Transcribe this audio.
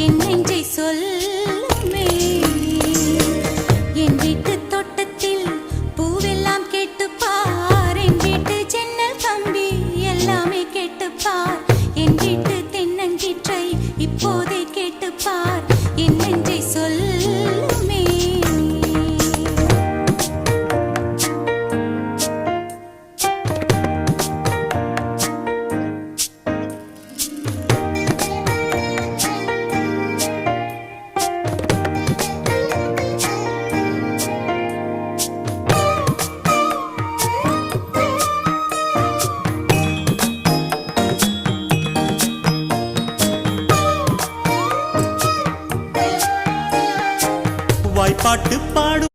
என் நெஞ்சை சொல்லுமே. என் வீட்டு தோட்டத்தில் பூவெல்லாம் கேட்டுப்பார், என் வீட்டு ஜன்னல் கம்பி எல்லாமே கேட்டுப்பார், என் வீட்டு தென்னங்கீற்றை இப்போதே கேட்டுப்பார், என் நெஞ்சை சொல்லுமே. வாய்ப்பாட்டு பாடு